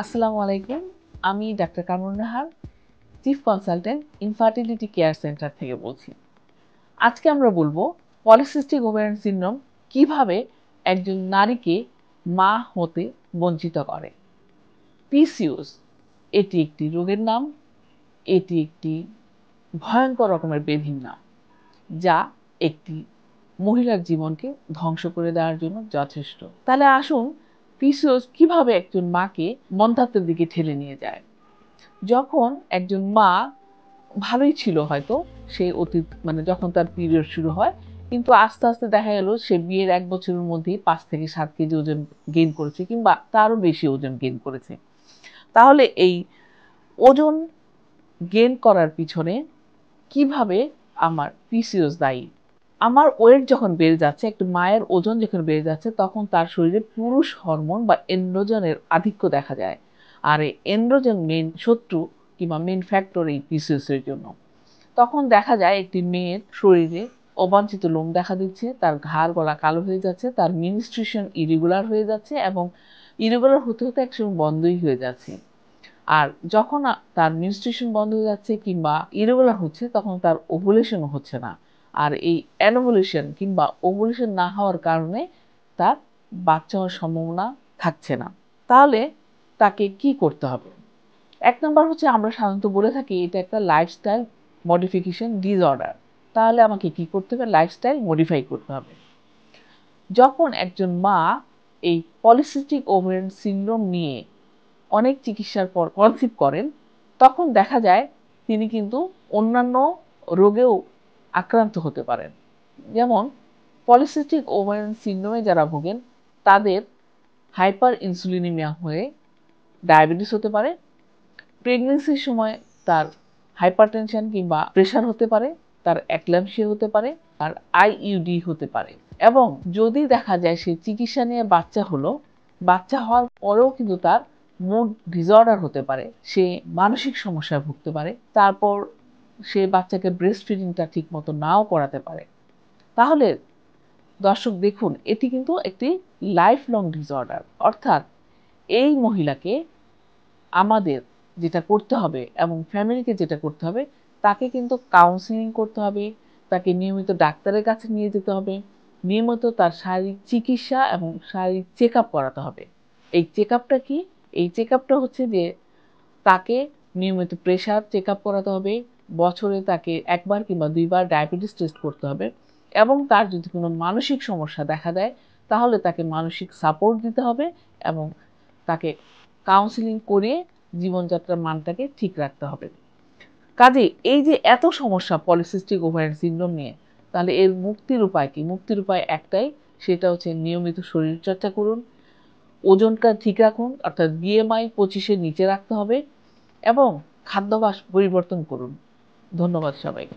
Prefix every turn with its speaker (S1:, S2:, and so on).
S1: আসসালামু আলাইকুম। আমি doctor Kamrun Nahar, chief consultant infertility care centre থেকে বলছি। আজকে আমরা বলবো পলিসিস্টিক ওভারিয়ান সিনড্রোম কিভাবে একজন নারীকে মা হতে বঞ্চিত করে। পিসিওএস এটি একটি রোগের নাম, এটি একটি ভয়ঙ্কর রকমের ব্যাধির নাম, যা একটি মহিলার জীবনকে ধ্বংস করে দেওয়ার জন্য যথেষ্ট। তাহলে আসুন পিসিওএস কিভাবে একজন মাকে মন্দাত্বের দিকে ঠেলে নিয়ে যায়। যখন একজন মা ভালোই ছিল, হয়তো সে অতীত যখন তার পিরিয়ড শুরু হয়, কিন্তু আস্তে আস্তে দেখা গেল সে বিয়ের 1 বছরের মধ্যেই 5 থেকে 7 কেজি ওজন গেইন করেছে, কিংবা তারও বেশি ওজন গেইন করেছে। তাহলে এই ওজন গেইন করার পিছনে কিভাবে আমার পিসিওএস দায়ী? আমার ওয়েট যখন বেড়ে যাচ্ছে, একটা মায়ের ওজন যখন বেড়ে যাচ্ছে, তখন তার শরীরে পুরুষ হরমোন বা এন্ড্রোজেনের আধিক্য দেখা যায়। আর এই এন্ড্রোজেন মেইন শত্রু কিংবা মেইন ফ্যাক্টর এই পিসিওএস এর জন্য। তখন দেখা যায় একটি মেয়ের শরীরে অবাঞ্ছিত লোম দেখা দিচ্ছে, তার ঘাড় গলা কালো হয়ে যাচ্ছে, তার মেনস্ট্রুয়েশন ইরেগুলার হয়ে যাচ্ছে এবং ইরেগুলার হতে হতে একসময় বন্ধই হয়ে যাচ্ছে। আর যখন তার মেনস্ট্রুয়েশন বন্ধ হয়ে যাচ্ছে কিংবা ইরেগুলার হচ্ছে, তখন তার ওভুলেশনও হচ্ছে না। আর এই অ্যানোভুলেশন কিংবা ওভুলেশন না হওয়ার কারণে তার বাচ্চা হওয়ার সম্ভাবনা থাকছে না। তাহলে তাকে কি করতে হবে? 1 নম্বর হচ্ছে, আমরা সাধারণত বলে থাকি এটা একটা লাইফস্টাইল মডিফিকেশন ডিসঅর্ডার। তাহলে আমাকে কি করতে হবে? লাইফস্টাইল মডিফাই করতে হবে। যখন একজন মা এই পলিসিস্টিক ওভারিয়ান সিনড্রোম নিয়ে অনেক চিকিৎসার পর কনসিভ করেন, তখন দেখা যায় তিনি কিন্তু অন্যান্য রোগেও আক্রান্ত হতে পারেন। যেমন পলিসিস্টিক ওভারিয়ান সিনড্রোমে যারা ভোগেন, তাদের হাইপার ইনসুলিনিমিয়া হয়ে ডায়াবেটিস হতে পারে। প্রেগনেন্সির সময় তার হাইপারটেনশন কিংবা প্রেশার হতে পারে, তার অ্যাক্লাম্পসিয়া হতে পারে, আর আইইউডি হতে পারে। এবং যদি দেখা যায় সে চিকিৎসা নিয়ে বাচ্চা হলো, বাচ্চা হওয়ার পরেও কিন্তু তার মুড ডিসঅর্ডার হতে পারে, সে মানসিক সমস্যায় ভুগতে পারে, তারপর সে বাচ্চাকে ব্রেস্ট ফিডিংটা ঠিক মতো নাও করাতে পারে। তাহলে দর্শক দেখুন, এটি কিন্তু একটি লাইফ লং ডিসঅর্ডার। অর্থাৎ এই মহিলাকে আমাদের যেটা করতে হবে এবং ফ্যামিলিকে যেটা করতে হবে, তাকে কিন্তু কাউন্সিলিং করতে হবে, তাকে নিয়মিত ডাক্তারের কাছে নিয়ে যেতে হবে, নিয়মিত তার শারীরিক চিকিৎসা এবং শারীরিক চেক আপ করাতে হবে। এই চেক আপটা কি? এই চেক আপটা হচ্ছে যে তাকে নিয়মিত প্রেশার চেক আপ করাতে হবে, বছরে তাকে 1 বার কিংবা 2 বার ডায়াবেটিস টেস্ট করতে হবে, এবং তার যদি কোনো মানসিক সমস্যা দেখা দেয়, তাহলে তাকে মানসিক সাপোর্ট দিতে হবে এবং তাকে কাউন্সিলিং করিয়ে জীবনযাত্রার মানটাকে ঠিক রাখতে হবে। কাজেই এই যে এত সমস্যা পলিসিস্টিক ওভারিয়ান সিনড্রোম নিয়ে, তাহলে এর মুক্তির উপায় কি? মুক্তির উপায় একটাই, সেটা হচ্ছে নিয়মিত শরীরচর্চা করুন, ওজনটা ঠিক রাখুন, অর্থাৎ বিএমআই 25-এর নিচে রাখতে হবে, এবং খাদ্যাভ্যাস পরিবর্তন করুন। ধন্যবাদ সবাইকে।